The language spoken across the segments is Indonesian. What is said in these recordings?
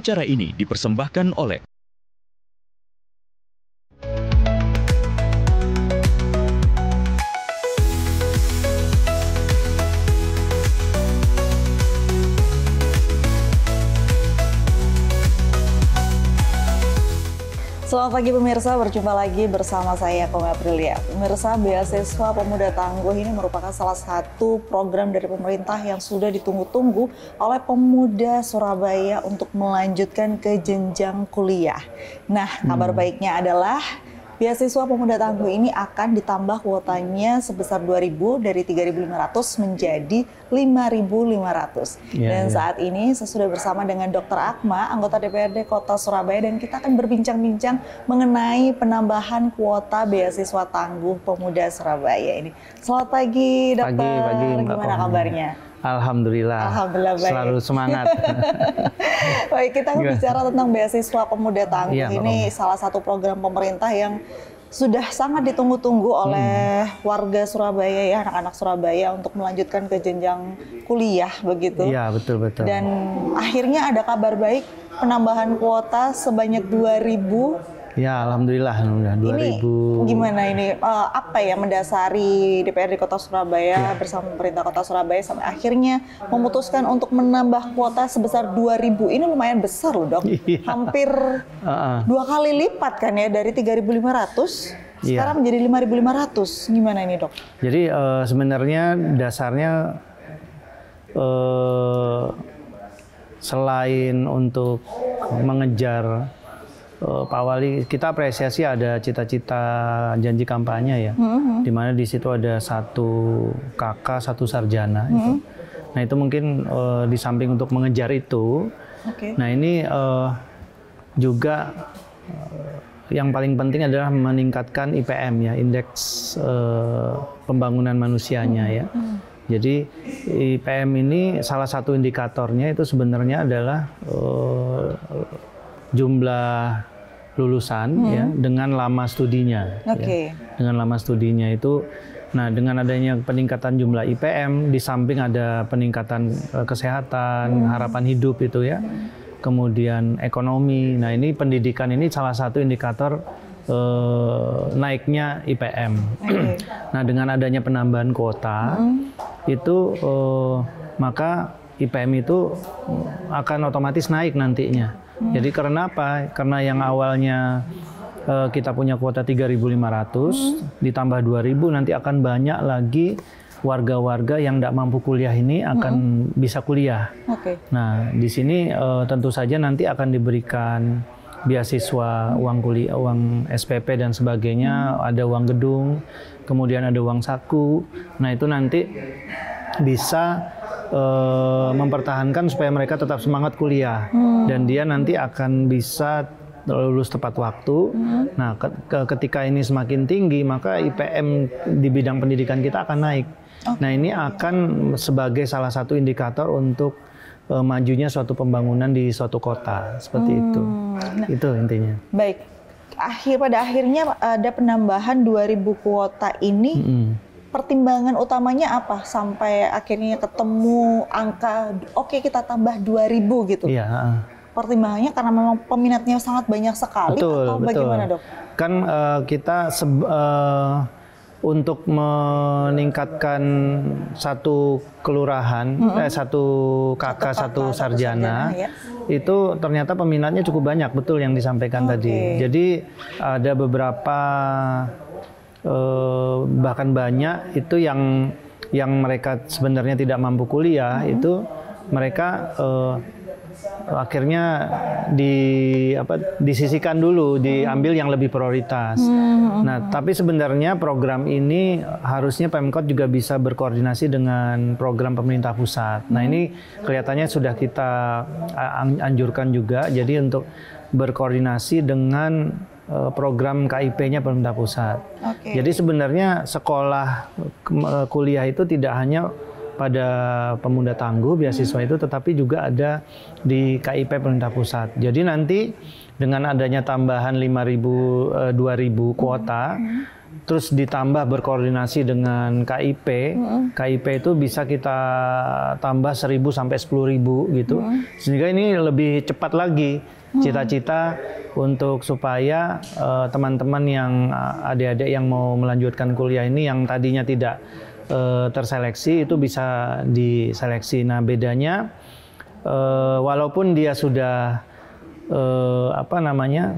Acara ini dipersembahkan oleh Selamat pagi pemirsa, berjumpa lagi bersama saya Kome Aprilia. Pemirsa, beasiswa pemuda tangguh ini merupakan salah satu program dari pemerintah yang sudah ditunggu-tunggu oleh pemuda Surabaya untuk melanjutkan ke jenjang kuliah. Nah, kabar baiknya adalah beasiswa pemuda tangguh ini akan ditambah kuotanya sebesar 2.000 dari 3.500 menjadi 5.500. Dan saat ini saya sudah bersama dengan Dr. Akma, anggota DPRD Kota Surabaya, dan kita akan berbincang-bincang mengenai penambahan kuota beasiswa tangguh pemuda Surabaya ini. Selamat pagi, Dokter. Pagi, gimana kabarnya? Alhamdulillah. Alhamdulillah baik. Selalu semangat. Baik, kita bicara tentang beasiswa pemuda tangguh. Ini salah satu program pemerintah yang sudah sangat ditunggu-tunggu oleh warga Surabaya, ya, anak-anak Surabaya untuk melanjutkan ke jenjang kuliah begitu. Iya, betul-betul. Dan akhirnya ada kabar baik, penambahan kuota sebanyak 2.000. Ya, alhamdulillah 2.000. Ini gimana ini? Apa yang mendasari DPRD Kota Surabaya bersama pemerintah Kota Surabaya sampai akhirnya memutuskan untuk menambah kuota sebesar 2.000? Ini lumayan besar loh, Dok. Hampir 2 kali lipat kan ya, dari 3.500 sekarang menjadi 5.500. Gimana ini, Dok? Jadi sebenarnya dasarnya selain untuk mengejar Pak Wali, kita apresiasi ada cita-cita janji kampanye ya, di mana di situ ada 1 kakak, 1 sarjana. Nah itu mungkin di samping untuk mengejar itu, nah ini juga yang paling penting adalah meningkatkan IPM ya, indeks pembangunan manusianya ya. Jadi IPM ini salah satu indikatornya itu sebenarnya adalah jumlah lulusan ya dengan lama studinya. Ya. Dengan lama studinya itu, nah dengan adanya peningkatan jumlah IPM di samping ada peningkatan kesehatan, harapan hidup itu ya. Kemudian ekonomi. Nah, ini pendidikan ini salah satu indikator naiknya IPM. Nah, dengan adanya penambahan kuota itu maka IPM itu akan otomatis naik nantinya. Jadi karena apa? Karena yang awalnya kita punya kuota 3.500 ditambah 2.000, nanti akan banyak lagi warga-warga yang tidak mampu kuliah ini akan bisa kuliah. Nah, di sini tentu saja nanti akan diberikan beasiswa, uang kuliah, uang SPP dan sebagainya, ada uang gedung, kemudian ada uang saku. Nah, itu nanti bisa mempertahankan supaya mereka tetap semangat kuliah dan dia nanti akan bisa lulus tepat waktu. Nah, ketika ini semakin tinggi maka IPM di bidang pendidikan kita akan naik. Nah, ini akan sebagai salah satu indikator untuk majunya suatu pembangunan di suatu kota seperti itu. Nah, itu intinya. Baik, pada akhirnya ada penambahan 2.000 kuota ini. Pertimbangan utamanya apa sampai akhirnya ketemu angka kita tambah 2.000 gitu? Iya. Pertimbangannya karena memang peminatnya sangat banyak sekali, atau bagaimana, Dok? Kan kita untuk meningkatkan satu kelurahan, 1 kakak, 1 sarjana, itu ternyata peminatnya cukup banyak, betul yang disampaikan tadi. Jadi ada beberapa bahkan banyak itu yang mereka sebenarnya tidak mampu kuliah, itu mereka akhirnya disisihkan dulu, diambil yang lebih prioritas. Nah, tapi sebenarnya program ini harusnya Pemkot juga bisa berkoordinasi dengan program pemerintah pusat. Nah, ini kelihatannya sudah kita anjurkan juga, jadi untuk berkoordinasi dengan program KIP-nya pemerintah pusat. Jadi sebenarnya sekolah kuliah itu tidak hanya pada pemuda tangguh beasiswa itu, tetapi juga ada di KIP pemerintah pusat. Jadi nanti dengan adanya tambahan 2.000 kuota, terus ditambah berkoordinasi dengan KIP, KIP itu bisa kita tambah 1.000 sampai 10.000 gitu, sehingga ini lebih cepat lagi. Cita-cita untuk supaya teman-teman yang adik-adik yang mau melanjutkan kuliah ini yang tadinya tidak terseleksi itu bisa diseleksi. Nah bedanya walaupun dia sudah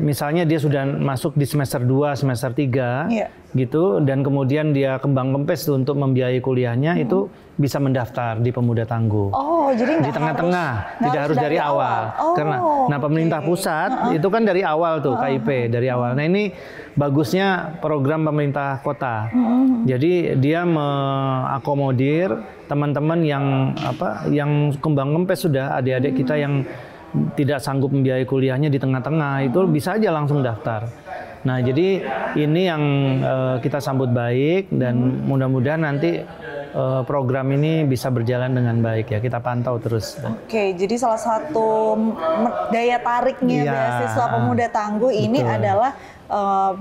misalnya dia sudah masuk di semester 2, semester 3 gitu, dan kemudian dia kembang kempes untuk membiayai kuliahnya, itu bisa mendaftar di Pemuda Tangguh. Oh, jadi di tengah-tengah, tidak harus dari awal. Karena pemerintah pusat itu kan dari awal tuh KIP dari awal. Nah, ini bagusnya program pemerintah kota. Jadi dia mengakomodir teman-teman yang kembang kempes sudah, adik-adik kita yang tidak sanggup membiayai kuliahnya di tengah-tengah, itu bisa aja langsung daftar. Nah, jadi ini yang kita sambut baik, dan mudah-mudahan nanti program ini bisa berjalan dengan baik ya, kita pantau terus. Oke, jadi salah satu daya tariknya beasiswa Pemuda Tangguh ini adalah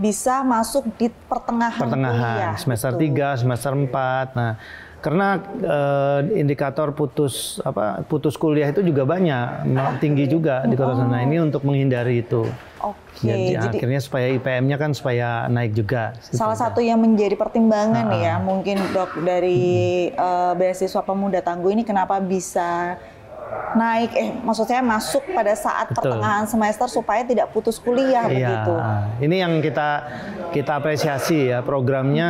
bisa masuk di pertengahan kuliah. Semester 3, semester 4. Nah, karena indikator putus kuliah itu juga banyak, tinggi juga di Kota Solo. Nah, ini untuk menghindari itu. Jadi akhirnya supaya IPM-nya kan supaya naik juga. Salah satu yang menjadi pertimbangan ya, mungkin Dok, dari beasiswa Pemuda Tangguh ini kenapa bisa naik, maksud saya masuk pada saat pertengahan semester supaya tidak putus kuliah begitu. Ini yang kita apresiasi ya, programnya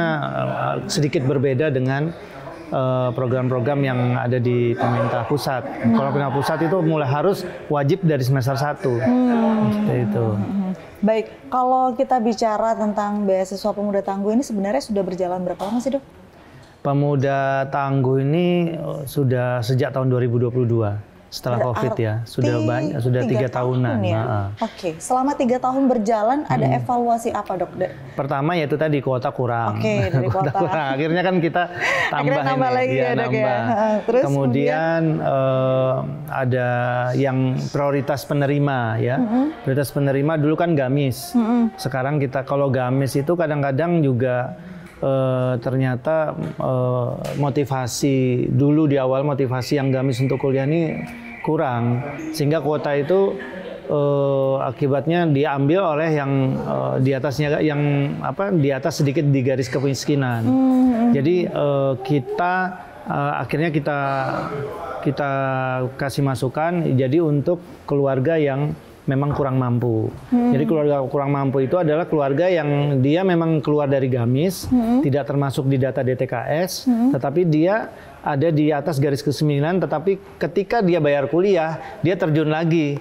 sedikit berbeda dengan program-program yang ada di pemerintah pusat. Kalau pemerintah pusat itu mulai harus wajib dari semester 1. Seperti itu. Baik, kalau kita bicara tentang beasiswa Pemuda Tangguh ini sebenarnya sudah berjalan berapa lama sih, Dok? Pemuda Tangguh ini sudah sejak tahun 2022. Setelah COVID ya, sudah 3 tahunan. Ya? Oke, selama 3 tahun berjalan ada evaluasi apa, Dok? Pertama yaitu tadi kuota kurang. Dari kuota kurang. Akhirnya kan kita tambah lagi ya, Dok ya. Terus kemudian ada yang prioritas penerima ya. Prioritas penerima dulu kan gamis. Sekarang kita kalau gamis itu kadang-kadang juga ternyata motivasi dulu di awal, motivasi yang gamis untuk kuliah ini kurang, sehingga kuota itu akibatnya diambil oleh yang di atasnya, yang di atas sedikit di garis kemiskinan. Jadi akhirnya kita kasih masukan jadi untuk keluarga yang memang kurang mampu. Jadi keluarga kurang mampu itu adalah keluarga yang dia memang keluar dari gamis, tidak termasuk di data DTKS, tetapi dia ada di atas garis kemiskinan, tetapi ketika dia bayar kuliah, dia terjun lagi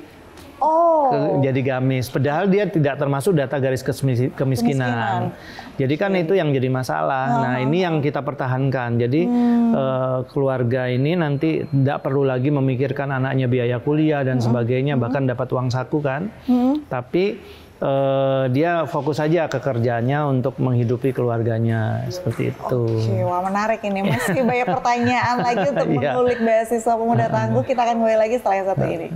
jadi gamis. Padahal dia tidak termasuk data garis kemiskinan. Jadi kan itu yang jadi masalah. Nah, ini yang kita pertahankan. Jadi keluarga ini nanti tidak perlu lagi memikirkan anaknya biaya kuliah dan sebagainya, bahkan dapat uang saku kan. Tapi dia fokus saja ke kerjanya untuk menghidupi keluarganya, seperti itu. Oke, wah menarik ini. Meski banyak pertanyaan lagi untuk mengulik beasiswa Pemuda Tangguh, kita akan mulai lagi setelah yang satu ini.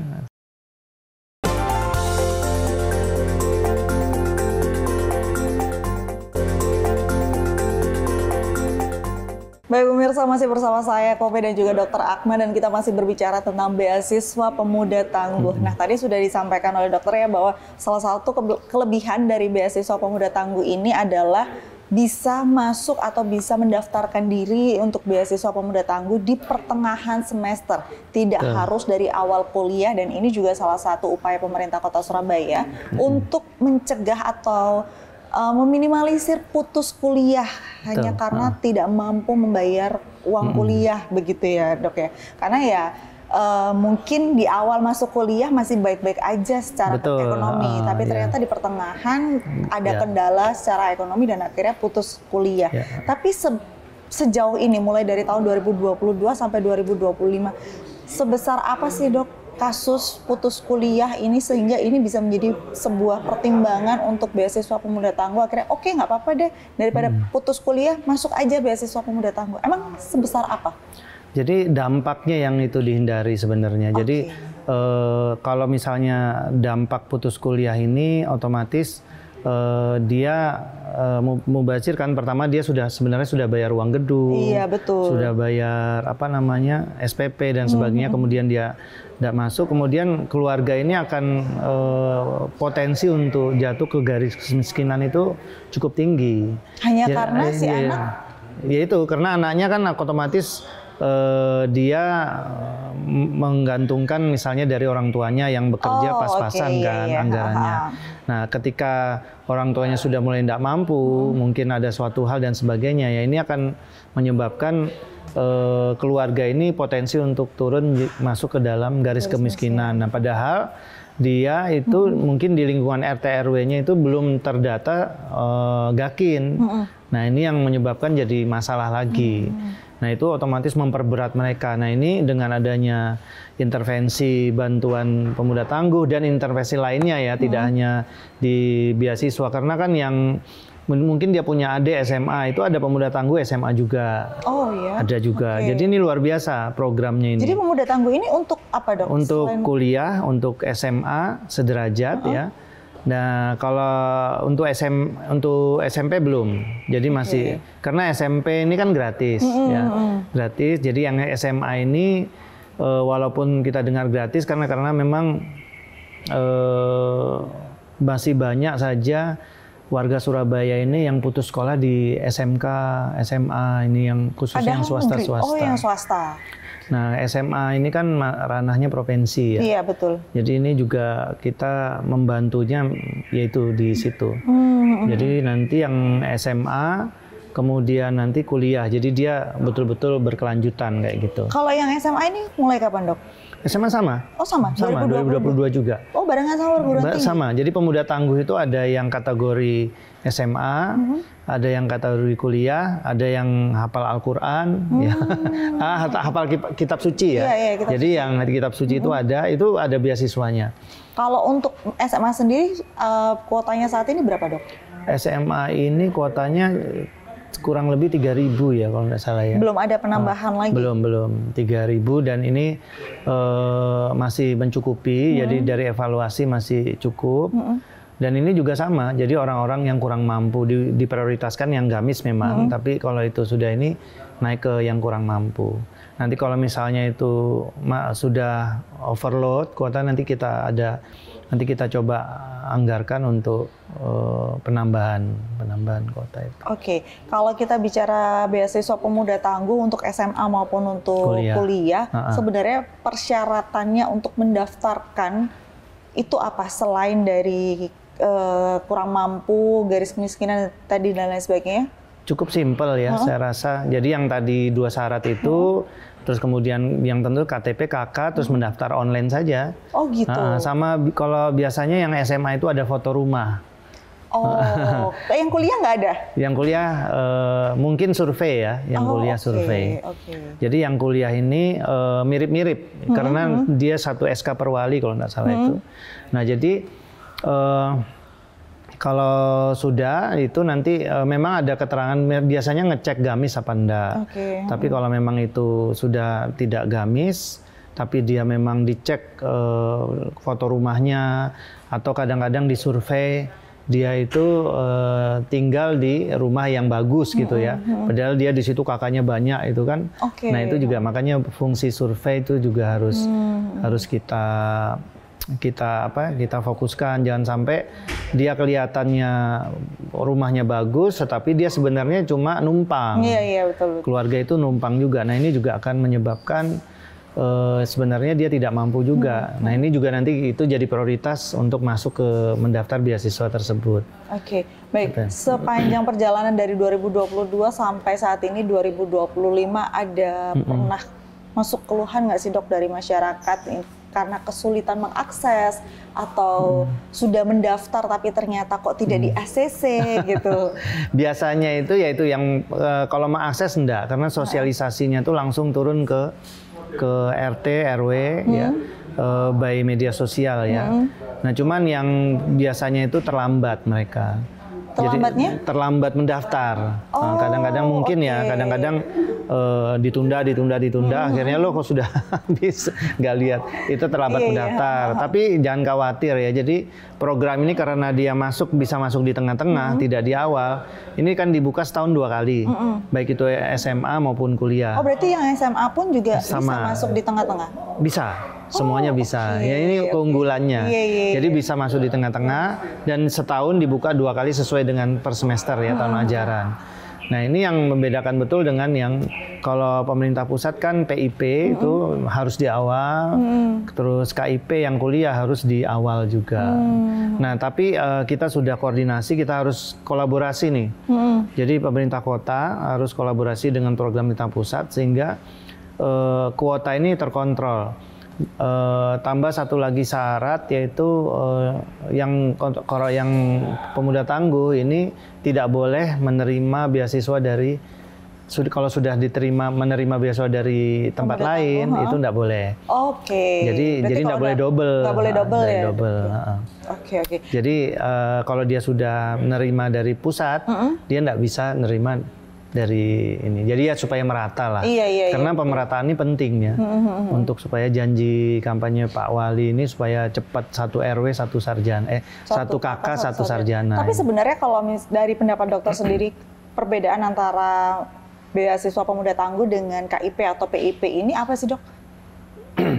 Baik pemirsa, masih bersama saya Kope dan juga Dr. Akmal, dan kita masih berbicara tentang beasiswa Pemuda Tangguh. Nah, tadi sudah disampaikan oleh dokter ya bahwa salah satu kelebihan dari beasiswa Pemuda Tangguh ini adalah bisa masuk atau bisa mendaftarkan diri untuk beasiswa Pemuda Tangguh di pertengahan semester, tidak harus dari awal kuliah, dan ini juga salah satu upaya pemerintah Kota Surabaya untuk mencegah atau meminimalisir putus kuliah hanya karena tidak mampu membayar uang kuliah, begitu ya, Dok ya. Karena ya mungkin di awal masuk kuliah masih baik-baik aja secara ekonomi, tapi ternyata di pertengahan ada kendala secara ekonomi dan akhirnya putus kuliah. Tapi sejauh ini mulai dari tahun 2022 sampai 2025, sebesar apa sih, Dok, kasus putus kuliah ini sehingga ini bisa menjadi sebuah pertimbangan untuk beasiswa Pemuda Tangguh? Akhirnya oke, nggak apa-apa deh, daripada putus kuliah masuk aja beasiswa Pemuda Tangguh. Emang sebesar apa? Jadi dampaknya yang itu dihindari sebenarnya. Jadi kalau misalnya dampak putus kuliah ini otomatis dia mubazir kan, pertama dia sebenarnya sudah bayar uang gedung, Iya, betul. sudah bayar SPP dan sebagainya, kemudian dia tidak masuk, kemudian keluarga ini akan potensi untuk jatuh ke garis kemiskinan itu cukup tinggi. Hanya karena si anak? Ya itu, karena anaknya kan otomatis dia menggantungkan misalnya dari orang tuanya yang bekerja pas-pasan kan anggarannya. Nah, ketika orang tuanya sudah mulai tidak mampu, mungkin ada suatu hal dan sebagainya, ya ini akan menyebabkan keluarga ini potensi untuk turun masuk ke dalam garis kemiskinan. Nah, padahal dia itu mungkin di lingkungan RT RW-nya itu belum terdata gakin. Nah, ini yang menyebabkan jadi masalah lagi. Nah, itu otomatis memperberat mereka. Nah, ini dengan adanya intervensi bantuan pemuda tangguh dan intervensi lainnya ya, tidak hanya di beasiswa, karena kan yang mungkin dia punya adik SMA, itu ada pemuda tangguh SMA juga. Oh iya. Ada juga. Jadi ini luar biasa programnya ini. Jadi pemuda tangguh ini untuk apa, Dok? Untuk kuliah, untuk SMA sederajat ya. Nah, kalau untuk SMP belum. Jadi masih karena SMP ini kan gratis ya. Gratis. Jadi yang SMA ini walaupun kita dengar gratis karena memang masih banyak saja warga Surabaya ini yang putus sekolah di SMK, SMA ini yang khusus yang swasta-swasta. Oh, yang swasta. Nah, SMA ini kan ranahnya provinsi ya. Iya, betul. Jadi ini juga kita membantunya yaitu di situ. Jadi nanti yang SMA, kemudian nanti kuliah. Jadi dia betul-betul berkelanjutan kayak gitu. Kalau yang SMA ini mulai kapan, Dok? SMA sama. Oh, sama? Sama, 2022 juga. Oh, barengan sama perguruan tinggi? Sama. Jadi pemuda tangguh itu ada yang kategori SMA, ada yang kategori kuliah, ada yang hafal Al-Quran, ya. Hafal kitab suci ya. Iya, kitab jadi suci. Yang kitab suci itu ada beasiswanya. Kalau untuk SMA sendiri, kuotanya saat ini berapa, Dok? SMA ini kuotanya kurang lebih 3.000 ya kalau nggak salah ya. Belum ada penambahan lagi? Belum 3.000 dan ini masih mencukupi, jadi dari evaluasi masih cukup. Dan ini juga sama, jadi orang-orang yang kurang mampu diprioritaskan yang gamis memang, tapi kalau itu sudah ini naik ke yang kurang mampu. Nanti kalau misalnya itu sudah overload kuota, nanti kita coba anggarkan untuk penambahan kuota itu. Oke, kalau kita bicara beasiswa pemuda tangguh untuk SMA maupun untuk kuliah, sebenarnya persyaratannya untuk mendaftarkan itu apa selain dari kurang mampu, garis kemiskinan tadi dan lain sebagainya? Cukup simpel ya, saya rasa. Jadi yang tadi 2 syarat itu, terus kemudian yang tentu KTP, KK, terus mendaftar online saja. Oh gitu. Sama kalau biasanya yang SMA itu ada foto rumah. Oh, yang kuliah nggak ada? Yang kuliah mungkin survei ya, yang kuliah survei. Jadi yang kuliah ini mirip-mirip karena dia satu SK per wali kalau nggak salah itu. Nah jadi kalau sudah itu nanti memang ada keterangan, biasanya ngecek gamis apa enggak. Tapi kalau memang itu sudah tidak gamis, tapi dia memang dicek foto rumahnya atau kadang-kadang disurvei dia itu tinggal di rumah yang bagus gitu ya. Padahal dia di situ kakaknya banyak itu kan. Nah itu juga makanya fungsi survei itu juga harus kita fokuskan, jangan sampai dia kelihatannya rumahnya bagus tetapi dia sebenarnya cuma numpang. Iya, betul. Keluarga itu numpang juga. Nah, ini juga akan menyebabkan sebenarnya dia tidak mampu juga. Nah, ini juga nanti itu jadi prioritas untuk masuk ke mendaftar beasiswa tersebut. Oke, baik. Sepanjang perjalanan dari 2022 sampai saat ini 2025 ada pernah masuk keluhan nggak sih, Dok, dari masyarakat karena kesulitan mengakses atau sudah mendaftar tapi ternyata kok tidak di ACC gitu? Biasanya itu yaitu yang kalau mengakses enggak, karena sosialisasinya tuh langsung turun ke RT RW ya, by media sosial ya. Nah cuman yang biasanya itu terlambat mereka. Terlambatnya? Jadi terlambat mendaftar. Kadang-kadang mungkin ya, kadang-kadang ditunda, akhirnya lo kok sudah habis, nggak lihat. Itu terlambat mendaftar. Tapi jangan khawatir ya, jadi program ini karena dia bisa masuk di tengah-tengah, tidak di awal. Ini kan dibuka setahun 2 kali, baik itu SMA maupun kuliah. Oh berarti yang SMA pun juga bisa Sama. masuk di tengah-tengah? Bisa, semuanya bisa. Ya ini keunggulannya. Jadi bisa masuk di tengah-tengah dan setahun dibuka 2 kali sesuai dengan per semester ya, tahun ajaran. Nah ini yang membedakan betul dengan yang kalau pemerintah pusat kan PIP itu harus di awal, terus KIP yang kuliah harus di awal juga. Nah tapi kita sudah koordinasi, kita harus kolaborasi nih. Jadi pemerintah kota harus kolaborasi dengan program pemerintah pusat sehingga kuota ini terkontrol. Tambah satu lagi syarat yaitu yang pemuda tangguh ini tidak boleh menerima beasiswa dari kalau sudah menerima beasiswa dari tempat lain itu tidak boleh. Oke. Jadi tidak boleh double. Nggak boleh double ya. Oke. Jadi kalau dia sudah menerima dari pusat, dia tidak bisa menerima dari ini. Jadi ya supaya merata lah. Karena pemerataan ini penting ya. Untuk supaya janji kampanye Pak Wali ini supaya cepat 1 RW 1 sarjana, 1 KK 1 sarjana. Tapi sebenarnya kalau dari pendapat dokter sendiri, perbedaan antara beasiswa pemuda tangguh dengan KIP atau PIP ini apa sih dok?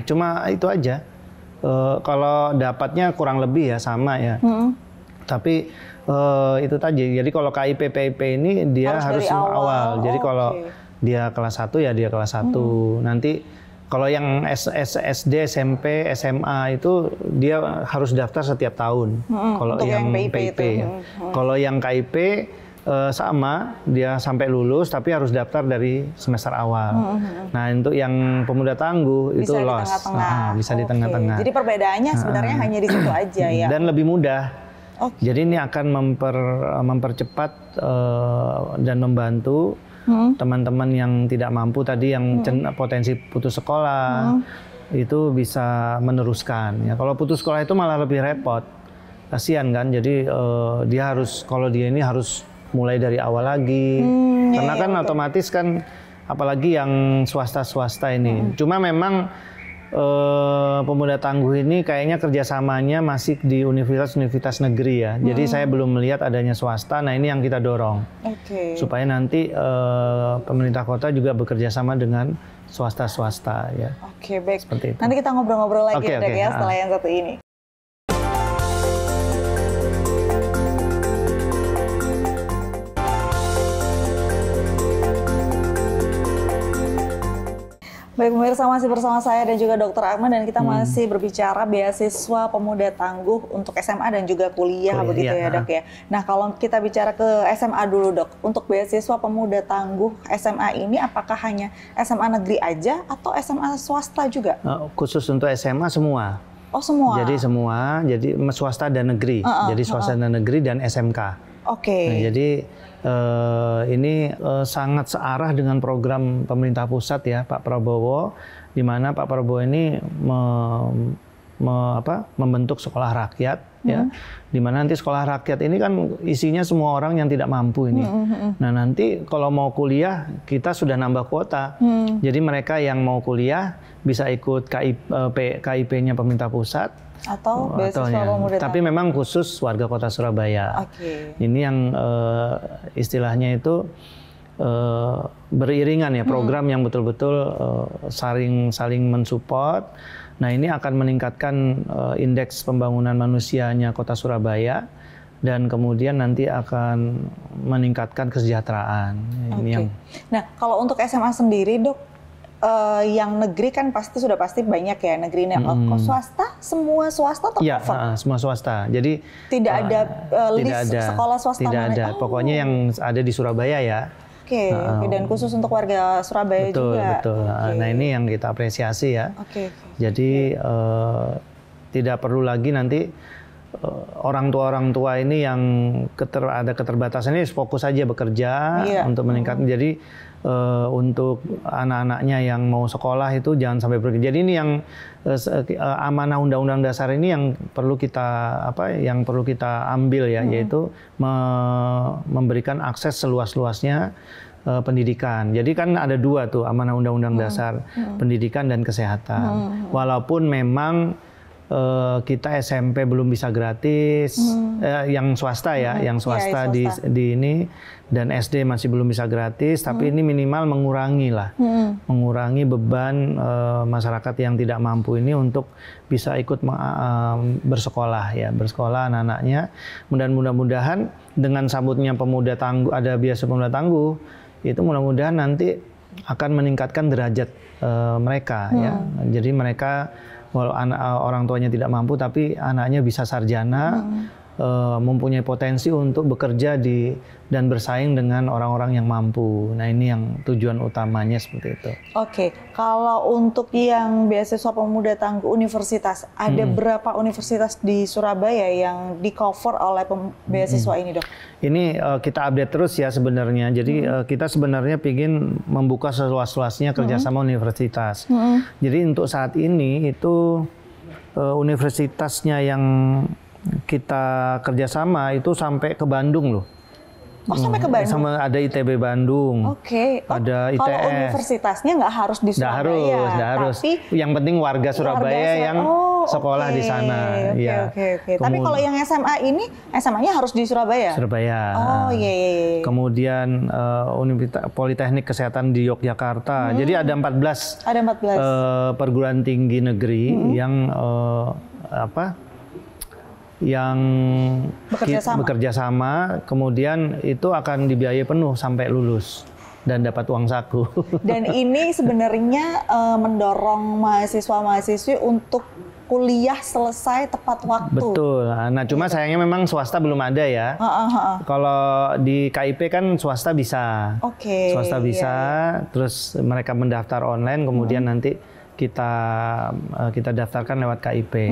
Cuma itu aja. Kalau dapatnya kurang lebih ya sama ya. Tapi itu tadi, jadi kalau KIP PIP ini dia harus awal. Jadi kalau dia kelas 1 ya dia kelas 1. Nanti kalau yang SD, SMP, SMA itu dia harus daftar setiap tahun. Kalau yang PIP ya. Kalau yang KIP sama, dia sampai lulus tapi harus daftar dari semester awal. Nah untuk yang pemuda tangguh itu loss, bisa di tengah-tengah. Jadi perbedaannya sebenarnya hanya di situ aja ya. Dan lebih mudah. Jadi ini akan mempercepat dan membantu teman-teman yang tidak mampu tadi, yang potensi putus sekolah itu bisa meneruskan. Ya, kalau putus sekolah itu malah lebih repot, kasihan kan. Jadi dia harus, kalau dia ini harus mulai dari awal lagi, karena kan otomatis kan, apalagi yang swasta ini. Cuma memang pemuda tangguh ini kayaknya kerjasamanya masih di universitas negeri ya. Jadi saya belum melihat adanya swasta. Nah ini yang kita dorong supaya nanti pemerintah kota juga bekerja sama dengan swasta ya. Oke, baik. Seperti itu. Nanti kita ngobrol-ngobrol lagi ya dok ya setelah yang satu ini. Baik pemirsa, masih bersama saya dan juga Dr. Ahmad, dan kita masih berbicara beasiswa pemuda tangguh untuk SMA dan juga kuliah begitu ya dok ya. Nah kalau kita bicara ke SMA dulu dok, untuk beasiswa pemuda tangguh SMA ini apakah hanya SMA negeri aja atau SMA swasta juga? Khusus untuk SMA semua. Oh semua? Jadi semua, jadi swasta dan negeri. Jadi swasta dan negeri dan SMK. Nah, jadi ini sangat searah dengan program pemerintah pusat ya Pak Prabowo, di mana Pak Prabowo ini membentuk sekolah rakyat ya, di mana nanti sekolah rakyat ini kan isinya semua orang yang tidak mampu ini. Nah nanti kalau mau kuliah kita sudah nambah kuota, jadi mereka yang mau kuliah bisa ikut KIP-nya pemerintah pusat. Atau beasiswa pemuda tapi memang khusus warga kota Surabaya. Ini yang istilahnya itu beriringan ya, program yang betul-betul saling mensupport. Nah ini akan meningkatkan indeks pembangunan manusianya kota Surabaya dan kemudian nanti akan meningkatkan kesejahteraan. Nah kalau untuk SMA sendiri dok, yang negeri kan sudah pasti banyak ya negeri ini. Swasta, semua swasta atau ya, semua swasta. Jadi tidak ada list sekolah swasta tidak mana? Ada. Pokoknya yang ada di Surabaya ya. Dan khusus untuk warga Surabaya juga. Betul. Nah ini yang kita apresiasi ya. Jadi tidak perlu lagi nanti orang tua ini yang ada keterbatasan ini fokus saja bekerja untuk meningkatkan. Jadi untuk anak-anaknya yang mau sekolah itu jangan sampai pergi. Jadi ini yang amanah Undang-Undang Dasar ini yang perlu kita ambil ya, yaitu memberikan akses seluas-luasnya pendidikan. Jadi kan ada dua tuh amanah Undang-Undang Dasar, pendidikan dan kesehatan. Walaupun memang kita SMP belum bisa gratis, yang swasta ya, yang swasta di ini, dan SD masih belum bisa gratis, tapi ini minimal mengurangi beban masyarakat yang tidak mampu ini untuk bisa ikut bersekolah anak-anaknya. Mudah-mudahan dengan sambutnya pemuda tangguh, ada beasiswa pemuda tangguh, itu mudah-mudahan nanti akan meningkatkan derajat mereka ya. Jadi mereka walau orang tuanya tidak mampu, tapi anaknya bisa sarjana, mempunyai potensi untuk bekerja dan bersaing dengan orang-orang yang mampu. Nah ini yang tujuan utamanya seperti itu. Oke, kalau untuk yang beasiswa pemuda tangguh universitas, ada berapa universitas di Surabaya yang di-cover oleh beasiswa ini, Dok? Ini kita update terus ya sebenarnya. Jadi kita sebenarnya ingin membuka seluas-luasnya kerjasama universitas. Jadi untuk saat ini itu universitasnya yang kita kerjasama itu sampai ke Bandung loh. Oh, sampai ke Bandung? Sama ada ITB Bandung. Oke. Ada ITS. Kalau universitasnya nggak harus di Surabaya. Nggak harus. Tapi yang penting warga Surabaya yang sekolah di sana. Oke. Tapi kalau yang SMA ini, SMA-nya harus di Surabaya? Surabaya. Oh iya. Kemudian Politeknik Kesehatan di Yogyakarta. Jadi ada 14. Ada 14. Perguruan tinggi negeri yang bekerja sama, kemudian itu akan dibiayai penuh sampai lulus dan dapat uang saku. Dan ini sebenarnya mendorong mahasiswa-mahasiswi untuk kuliah selesai tepat waktu. Betul. Nah, cuma sayangnya memang swasta belum ada ya. Kalau di KIP kan swasta bisa. Oke. Swasta bisa, terus mereka mendaftar online, kemudian nanti kita daftarkan lewat KIP.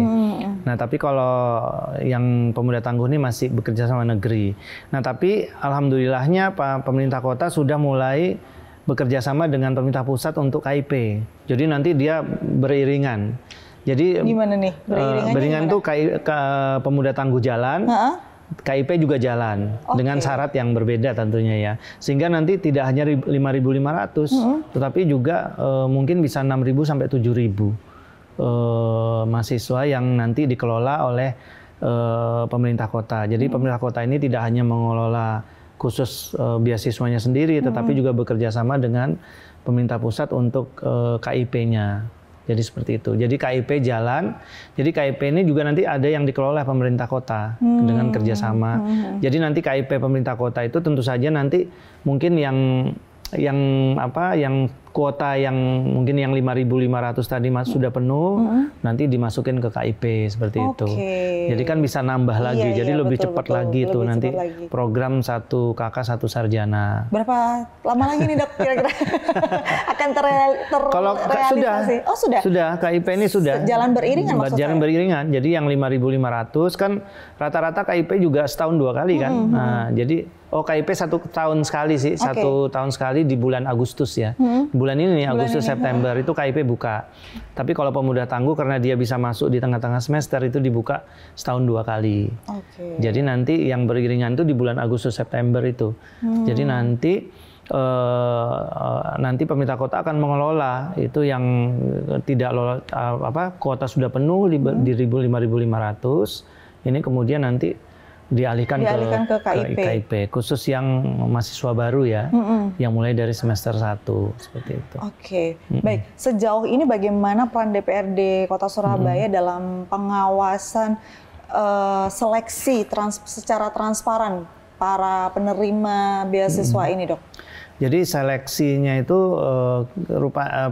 Nah, tapi kalau yang pemuda tangguh ini masih bekerja sama negeri. Nah, tapi alhamdulillahnya pemerintah kota sudah mulai bekerja sama dengan pemerintah pusat untuk KIP. Jadi nanti dia beriringan. Jadi gimana nih? Beriringan tuh pemuda tangguh jalan. KIP juga jalan dengan syarat yang berbeda tentunya ya, sehingga nanti tidak hanya 5.500, tetapi juga mungkin bisa 6.000 sampai 7.000 mahasiswa yang nanti dikelola oleh pemerintah kota. Jadi pemerintah kota ini tidak hanya mengelola khusus beasiswanya sendiri, tetapi juga bekerja sama dengan pemerintah pusat untuk KIP-nya. Jadi seperti itu. Jadi KIP jalan. Jadi KIP ini juga nanti ada yang dikelola pemerintah kota dengan kerjasama. Jadi nanti KIP pemerintah kota itu tentu saja nanti mungkin yang kuota yang mungkin yang 5.500 tadi sudah penuh, nanti dimasukin ke KIP seperti itu. Jadi kan bisa nambah lagi, jadi lebih cepat lagi tuh nanti program 1 kakak 1 sarjana. Berapa lama lagi nih, Dok, kira-kira akan terrealisasi? Oh sudah? KIP ini sudah. Jalan beriringan maksudnya? Jalan beriringan, jadi yang 5.500 kan rata-rata KIP juga setahun 2 kali kan. Nah, jadi KIP 1 tahun sekali sih, 1 tahun sekali di bulan Agustus ya. Bulan ini nih, Agustus September itu KIP buka. Tapi kalau pemuda tangguh karena dia bisa masuk di tengah-tengah semester itu dibuka setahun 2 kali. Jadi nanti yang beriringan itu di bulan Agustus September itu. Jadi nanti pemerintah kota akan mengelola itu yang tidak lolos kuota sudah penuh di 5.500. Ini kemudian nanti dialihkan ke KIP khusus yang mahasiswa baru ya, yang mulai dari semester 1 seperti itu. Baik. Sejauh ini bagaimana peran DPRD Kota Surabaya dalam pengawasan seleksi secara transparan para penerima beasiswa ini, Dok? Jadi seleksinya itu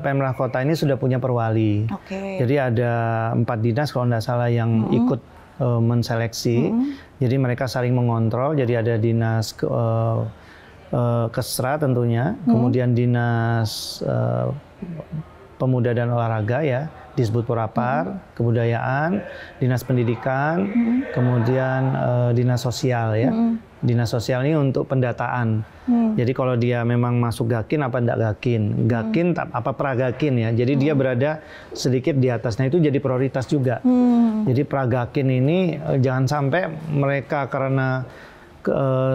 Pemprov Kota ini sudah punya perwali. Jadi ada 4 dinas kalau tidak salah yang ikut menseleksi. Jadi mereka saling mengontrol. Jadi ada dinas Kesra tentunya, kemudian dinas pemuda dan olahraga ya, Disbud Porapar, Kebudayaan, Dinas Pendidikan, kemudian Dinas Sosial ya. Dinas Sosial ini untuk pendataan. Jadi kalau dia memang masuk Gakin apa enggak Gakin, Gakin apa Pragakin ya. Jadi dia berada sedikit di atasnya, itu jadi prioritas juga. Jadi Pragakin ini jangan sampai mereka karena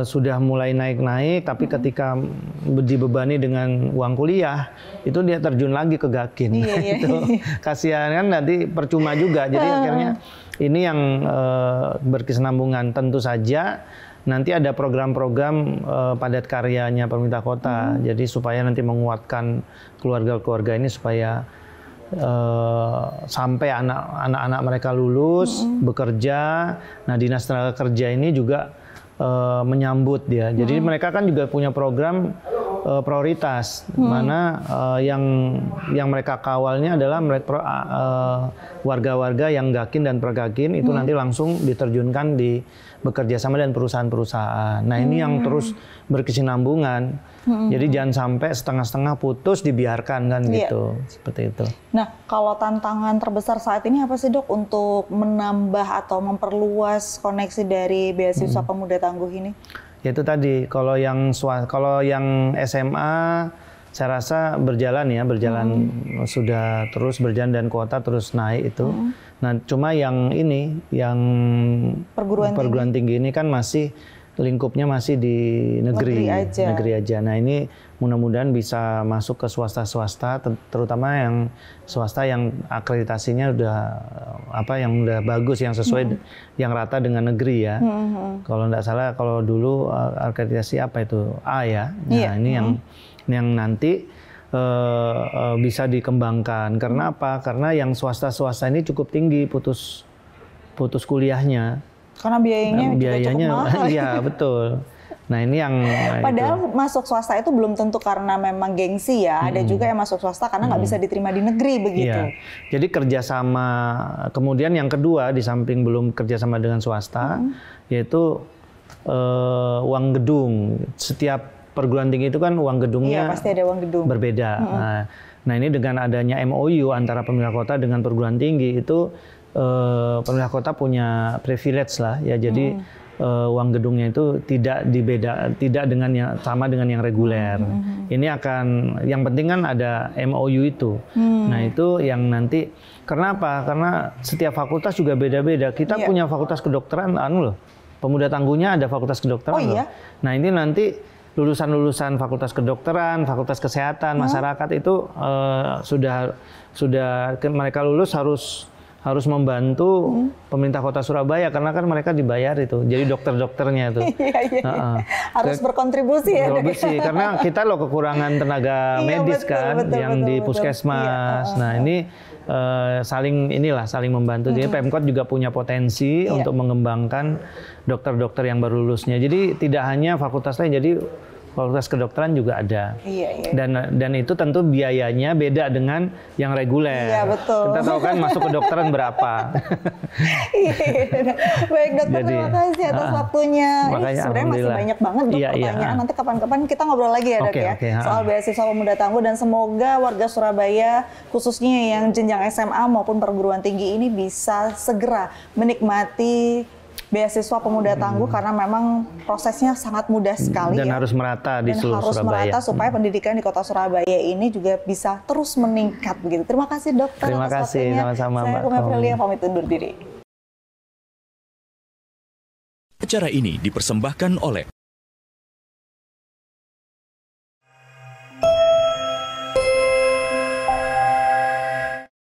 sudah mulai naik-naik, tapi ketika dibebani dengan uang kuliah, itu dia terjun lagi ke Gakin. Itu kasihan kan, nanti percuma juga. Jadi akhirnya ini yang berkesinambungan. Tentu saja nanti ada program-program padat karyanya pemerintah kota. Jadi supaya nanti menguatkan keluarga-keluarga ini supaya sampai anak-anak mereka lulus, bekerja. Nah, Dinas Tenaga Kerja ini juga menyambut dia. Jadi mereka kan juga punya program prioritas, mana yang mereka kawalnya adalah warga-warga yang Gakin dan Pragakin itu nanti langsung diterjunkan di bekerja sama dengan perusahaan-perusahaan. Nah, ini yang terus berkesinambungan. Jadi jangan sampai setengah-setengah putus dibiarkan kan gitu. Seperti itu. Nah, kalau tantangan terbesar saat ini apa sih, Dok, untuk menambah atau memperluas koneksi dari beasiswa pemuda tangguh ini? Itu tadi, kalau yang SMA saya rasa berjalan sudah terus berjalan dan kuota terus naik itu. Nah, cuma yang perguruan tinggi ini kan masih lingkupnya masih di negeri aja. Nah, ini mudah-mudahan bisa masuk ke swasta-swasta, terutama yang swasta yang akreditasinya yang udah bagus, yang sesuai yang rata dengan negeri ya. Kalau nggak salah, kalau dulu akreditasi apa itu A ya. Nah, ini yang nanti bisa dikembangkan. Karena apa? Karena yang swasta-swasta ini cukup tinggi putus kuliahnya. Karena biayanya juga cukup mahal. Iya, betul. Nah, ini yang padahal masuk swasta itu belum tentu karena memang gengsi ya. Ada juga yang masuk swasta karena nggak bisa diterima di negeri begitu. Iya. Jadi kerjasama, kemudian yang kedua di samping belum kerjasama dengan swasta, yaitu uang gedung. Setiap perguruan tinggi itu kan uang gedungnya pasti ada uang gedung berbeda. Nah, ini dengan adanya MOU antara pemerintah kota dengan perguruan tinggi itu pemerintah kota punya privilege lah ya. Jadi uang gedungnya itu tidak dengan yang sama dengan yang reguler. Ini yang penting kan ada MOU itu. Nah, itu yang nanti, karena apa? Karena setiap fakultas juga beda-beda. Kita punya fakultas kedokteran loh. Pemuda tangguhnya ada fakultas kedokteran loh. Nah, ini nanti lulusan fakultas kedokteran, fakultas kesehatan, masyarakat itu sudah mereka lulus harus membantu pemerintah kota Surabaya, karena kan mereka dibayar itu. Jadi dokter-dokternya itu. Harus berkontribusi ya. Karena kita loh kekurangan tenaga medis betul, di puskesmas. Nah, ini saling membantu. Jadi Pemkot juga punya potensi untuk mengembangkan dokter-dokter yang baru lulusnya. Jadi tidak hanya fakultas lain, jadi fakultas kedokteran juga ada. Dan itu tentu biayanya beda dengan yang reguler. Iya, betul. Kita tahu kan masuk kedokteran berapa. Baik, Dokter, terima kasih atas waktunya. Ini sebenarnya masih banyak banget pertanyaan. Nanti kapan-kapan kita ngobrol lagi ya, Dok, soal beasiswa pemuda tangguh, dan semoga warga Surabaya khususnya yang jenjang SMA maupun perguruan tinggi ini bisa segera menikmati beasiswa pemuda tangguh, karena memang prosesnya sangat mudah sekali dan harus merata di seluruh Surabaya. Dan harus merata supaya pendidikan di kota Surabaya ini juga bisa terus meningkat begitu. Terima kasih, Dokter. Terima kasih, sama-sama, Mbak. Saya Kome Aprilia pamit undur diri. Acara ini dipersembahkan oleh